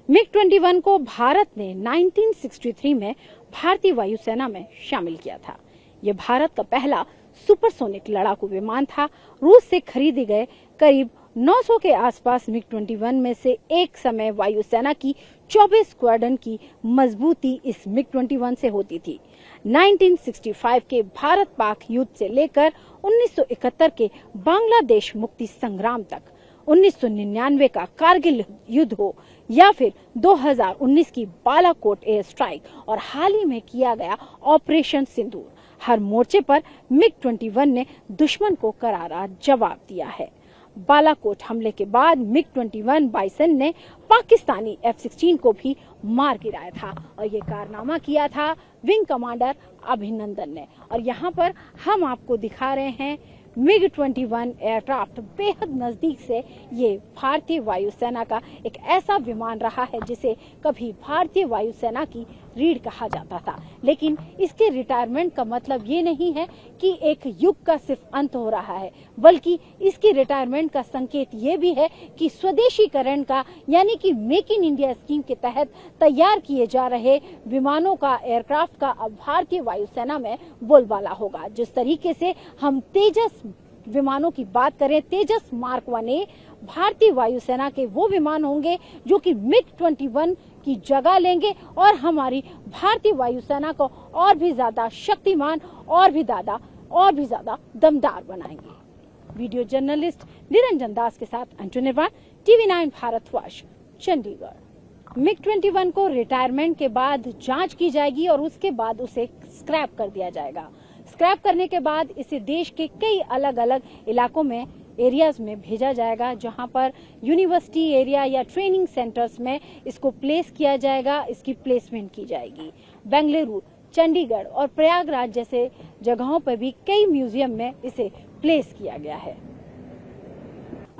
MiG-21 को भारत ने 1963 में भारतीय वायुसेना में शामिल किया था। ये भारत का पहला सुपरसोनिक लड़ाकू विमान था। रूस से खरीदे गए करीब 900 के आसपास MiG-21 में से एक समय वायुसेना की 24 स्क्वाड्रन की मजबूती इस MiG-21 से होती थी। 1965 के भारत पाक युद्ध से लेकर 1971 के बांग्लादेश मुक्ति संग्राम तक, 1999 का कारगिल युद्ध हो या फिर 2019 की बालाकोट एयर स्ट्राइक और हाल ही में किया गया ऑपरेशन सिंदूर, हर मोर्चे पर MiG-21 ने दुश्मन को करारा जवाब दिया है। बालाकोट हमले के बाद MiG-21 बाइसन ने पाकिस्तानी F-16 को भी मार गिराया था और ये कारनामा किया था विंग कमांडर अभिनंदन ने। और यहाँ पर हम आपको दिखा रहे हैं MiG-21 एयरक्राफ्ट। बेहद नजदीक से ये भारतीय वायुसेना का एक ऐसा विमान रहा है जिसे कभी भारतीय वायुसेना की रीढ़ कहा जाता था, लेकिन इसके रिटायरमेंट का मतलब ये नहीं है कि एक युग का सिर्फ अंत हो रहा है, बल्कि इसकी रिटायरमेंट का संकेत ये भी है कि स्वदेशीकरण का यानी कि मेक इन इंडिया स्कीम के तहत तैयार किए जा रहे विमानों का, एयरक्राफ्ट का अब भारतीय वायुसेना में बोलबाला होगा। जिस तरीके से हम तेजस विमानों की बात करें, तेजस मार्क 1A भारतीय वायुसेना के वो विमान होंगे जो कि MiG-21 की जगह लेंगे और हमारी भारतीय वायुसेना को और भी ज्यादा शक्तिमान और भी ज्यादा दमदार बनाएंगे। वीडियो जर्नलिस्ट निरंजन दास के साथ अंशु निर्वाण, TV9 भारतवर्ष, चंडीगढ़। MiG-21 को रिटायरमेंट के बाद जांच की जाएगी और उसके बाद उसे स्क्रैप कर दिया जाएगा। स्क्रैप करने के बाद इसे देश के कई अलग अलग इलाकों में, एरियाज में भेजा जाएगा, जहां पर यूनिवर्सिटी एरिया या ट्रेनिंग सेंटर्स में इसको प्लेस किया जाएगा। इसकी प्लेसमेंट की जाएगी। बेंगलुरु, चंडीगढ़ और प्रयागराज जैसे जगहों पर भी कई म्यूजियम में इसे प्लेस किया गया है।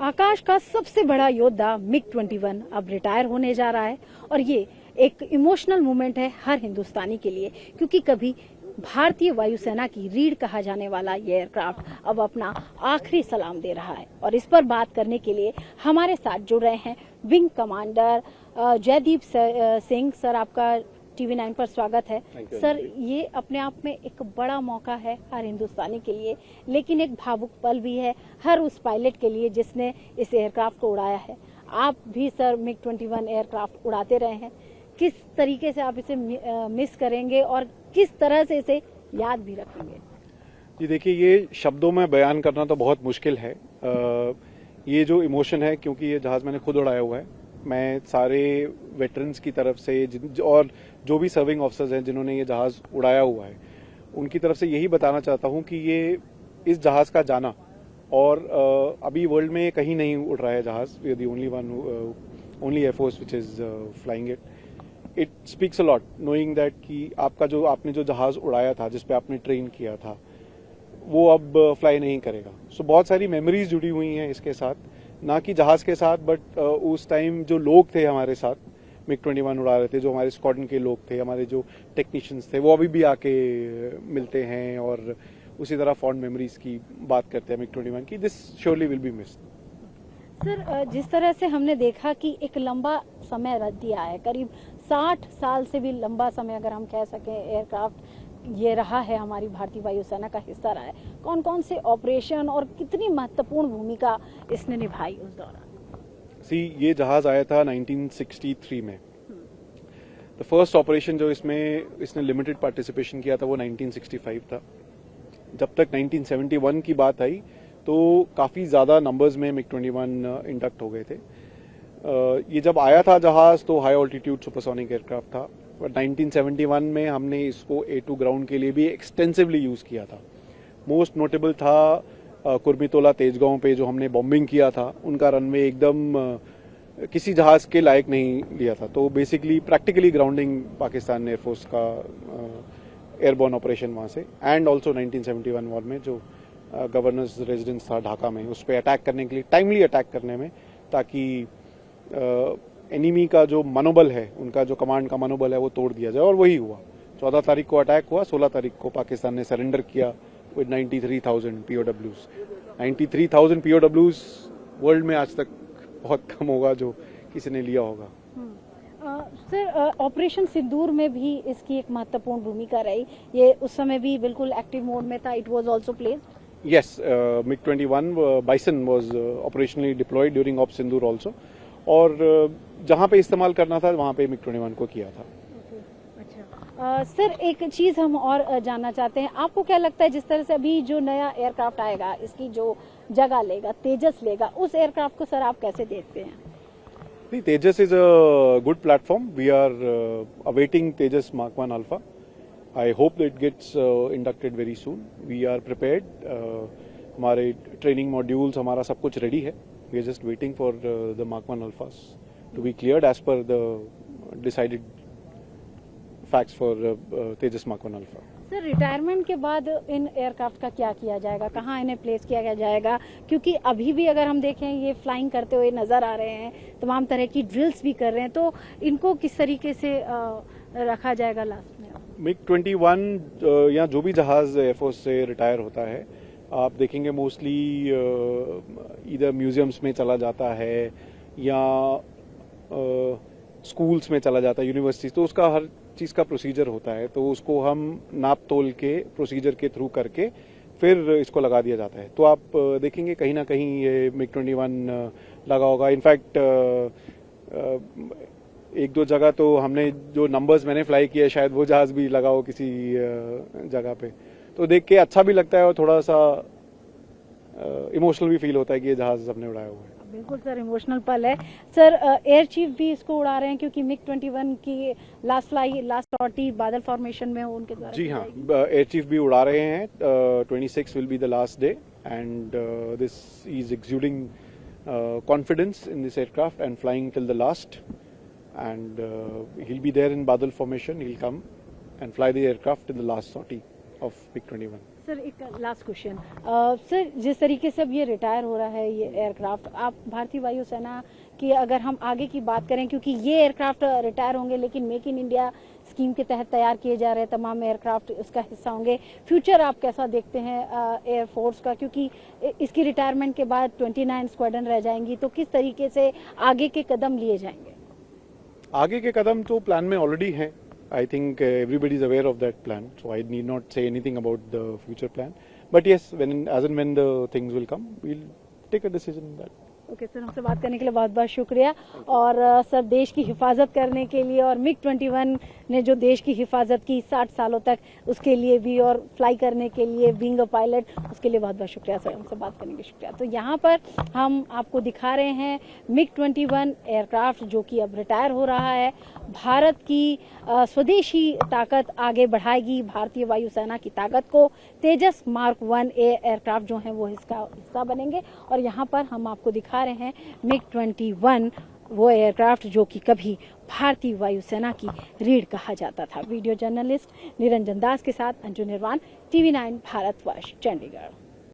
आकाश का सबसे बड़ा योद्धा MiG-21 अब रिटायर होने जा रहा है और ये एक इमोशनल मोमेंट है हर हिंदुस्तानी के लिए, क्योंकि कभी भारतीय वायुसेना की रीढ़ कहा जाने वाला ये एयरक्राफ्ट अब अपना आखिरी सलाम दे रहा है। और इस पर बात करने के लिए हमारे साथ जुड़ रहे हैं wing commander Jaideep Singh. Sir, आपका TV9 पर स्वागत है। सर, ये अपने आप में एक बड़ा मौका है हर हिंदुस्तानी के लिए, लेकिन एक भावुक पल भी है हर उस पायलट के लिए जिसने इस एयरक्राफ्ट को उड़ाया है। आप भी सर MiG-21 एयरक्राफ्ट उड़ाते रहे हैं, किस तरीके से आप इसे मिस करेंगे और किस तरह से इसे याद भी रखेंगे? जी देखिए, ये शब्दों में बयान करना तो बहुत मुश्किल है। ये जो इमोशन है, क्योंकि ये जहाज मैंने खुद उड़ाया हुआ है, मैं सारे वेटरन्स की तरफ से और जो भी सर्विंग ऑफिसर्स हैं जिन्होंने ये जहाज उड़ाया हुआ है, उनकी तरफ से यही बताना चाहता हूँ कि ये इस जहाज का जाना, और अभी वर्ल्ड में कहीं नहीं उड़ रहा है जहाज, we are the only air force which is flying it. It speaks a lot knowing that कि आपने जो जहाज उड़ाया था, जिस पे आपने ट्रेन किया था, वो अब फ्लाई नहीं करेगा। सो बहुत सारी मेमोरीज जुड़ी हुई हैं इसके साथ, ना कि जहाज के साथ, बट उस टाइम जो लोग थे हमारे साथ MiG-21 उड़ा रहे थे, जो हमारे स्क्वाड्रन के लोग थे, हमारे जो टेक्नीशियंस थे, वो अभी भी आके मिलते हैं और उसी तरह फॉन्ड मेमोरीज की बात करते हैं MiG-21 की। This surely will be missed. Sir, जिस तरह से हमने देखा कि एक लंबा समय रह दिया है, करीब 60 साल से भी लंबा समय अगर हम कह सकें, एयरक्राफ्ट ये रहा है, हमारी भारतीय वायुसेना का हिस्सा रहा है। कौन कौन से ऑपरेशन और कितनी महत्वपूर्ण भूमिका इसने निभाई उस दौरान? ये जहाज आया था 1963 में। द फर्स्ट ऑपरेशन जो इसने लिमिटेड पार्टिसिपेशन किया था वो 1965 था। जब तक 1971 की बात आई तो काफी ज्यादा नंबर्स में MiG-21 इंडक्ट हो गए थे। ये जब आया था जहाज तो हाई ऑल्टीट्यूड सुपरसोनिक एयरक्राफ्ट था, बट 1971 में हमने इसको A2 ग्राउंड के लिए भी एक्सटेंसिवली यूज किया था। मोस्ट नोटेबल था कुर्मितोला तेजगांव पे जो हमने बॉम्बिंग किया था, उनका रनवे एकदम किसी जहाज के लायक नहीं लिया था। तो basically practically grounding Pakistan air force का एयरबोर्न ऑपरेशन वहां से, एंड ऑल्सो 1971 वॉर में जो गवर्नर्स रेजिडेंस था ढाका में, उस पर अटैक करने के लिए, टाइमली अटैक करने में, ताकि एनिमी का जो मनोबल है, उनका जो कमांड का मनोबल है, वो तोड़ दिया जाए। और वही हुआ। 14 तारीख को अटैक हुआ, 16 तारीख को पाकिस्तान ने सरेंडर किया विद 93,000 POWs। 93,000 POWs वर्ल्ड में आज तक बहुत कम होगा जो किसी ने लिया होगा। सर ऑपरेशन सिंदूर में भी इसकी एक महत्वपूर्ण भूमिका रही, ये उस समय भी बिल्कुल एक्टिव मोड में था, it was also placed. Yes, MiG-21 Bison was operationally deployed during Op Sindoor also, और जहां पे इस्तेमाल करना था वहां पे MiG-21 को किया था। अच्छा सर, एक चीज हम और जानना चाहते हैं, आपको क्या लगता है जिस तरह से अभी जो नया एयरक्राफ्ट आएगा, इसकी जो जगह लेगा, तेजस लेगा, उस एयरक्राफ्ट को सर आप कैसे देखते हैं? Tejas is a good platform. We are awaiting Tejas Mark 1 Alpha. I hope that it gets inducted very soon. We are prepared. हमारे training modules, हमारा सब कुछ ready है. We are just waiting for the Mark 1 Alphas to be cleared as per the decided facts for Tejas Mark 1 Alpha. Sir retirement के बाद in aircraft का क्या किया जाएगा, कहाँ इन्हें प्लेस किया जाएगा? क्योंकि अभी भी अगर हम देखें ये फ्लाइंग करते हुए नजर आ रहे हैं, तमाम तरह की ड्रिल्स भी कर रहे हैं, तो इनको किस तरीके से रखा जाएगा लास्ट में? MiG-21 या जो भी जहाज एयरफोर्स से रिटायर होता है, आप देखेंगे मोस्टली इधर म्यूजियम्स में चला जाता है या स्कूल्स में चला जाता है, यूनिवर्सिटीज, तो उसका हर चीज का प्रोसीजर होता है, तो उसको हम नाप तोल के प्रोसीजर के थ्रू करके फिर इसको लगा दिया जाता है। तो आप देखेंगे कहीं ना कहीं ये MiG-21 लगा होगा। इनफैक्ट एक दो जगह तो हमने जो नंबर्स मैंने फ्लाई किए शायद वो जहाज भी लगा हो किसी जगह पे, तो देख के अच्छा भी लगता है और थोड़ा सा इमोशनल भी फील होता है कि ये जहाज हमने उड़ाया हुआ है। बिल्कुल सर, इमोशनल पल है। सर एयर चीफ भी इसको उड़ा रहे हैं क्योंकि MiG-21 की लास्ट सॉर्टी बादल फॉर्मेशन में उनके द्वारा। जी हाँ, एयर चीफ भी उड़ा रहे हैं। 26 will be the last day and this is exuding confidence in this aircraft and flying till the last, and he'll be there in Badal formation. He'll come and fly the aircraft in the last sortie of MiG-21. Sir एक last question, sir जिस तरीके से अब ये retire हो रहा है ये एयरक्राफ्ट, आप भारतीय वायुसेना की अगर हम आगे की बात करें, क्योंकि ये एयरक्राफ्ट रिटायर होंगे लेकिन मेक इन इंडिया स्कीम के तहत तैयार किए जा रहे हैं तमाम एयरक्राफ्ट उसका हिस्सा होंगे, फ्यूचर आप कैसा देखते हैं एयरफोर्स का? क्योंकि इसकी रिटायरमेंट के बाद 29 स्क्वाड्रन रह जाएंगी, तो किस तरीके से आगे के कदम लिए जाएंगे? आगे के कदम तो प्लान में ऑलरेडी हैं. I think everybody is aware of that plan, so I need not say anything about the future plan. But yes, as and when the things will come, we'll take a decision on that. Okay sir, हमसे बात करने के लिए बहुत बहुत शुक्रिया। और sir देश की हिफाजत करने के लिए और MiG-21 ने जो देश की हिफाजत की 60 सालों तक, उसके लिए भी और फ्लाई करने के लिए बीइंग अ पायलट, उसके लिए बहुत बहुत शुक्रिया सर, हमसे बात करने के लिए शुक्रिया। तो यहाँ पर हम आपको दिखा रहे हैं MiG-21 एयरक्राफ्ट जो कि अब रिटायर हो रहा है। भारत की स्वदेशी ताकत आगे बढ़ाएगी भारतीय वायुसेना की ताकत को। तेजस मार्क 1 एयरक्राफ्ट जो हैं वो इसका हिस्सा बनेंगे। और यहाँ पर हम आपको दिखा रहे हैं MiG-21 वो एयरक्राफ्ट जो कि कभी भारतीय वायुसेना की रीढ़ कहा जाता था। वीडियो जर्नलिस्ट निरंजन दास के साथ अंजू निर्वाण, TV9 भारतवर्ष, चंडीगढ़।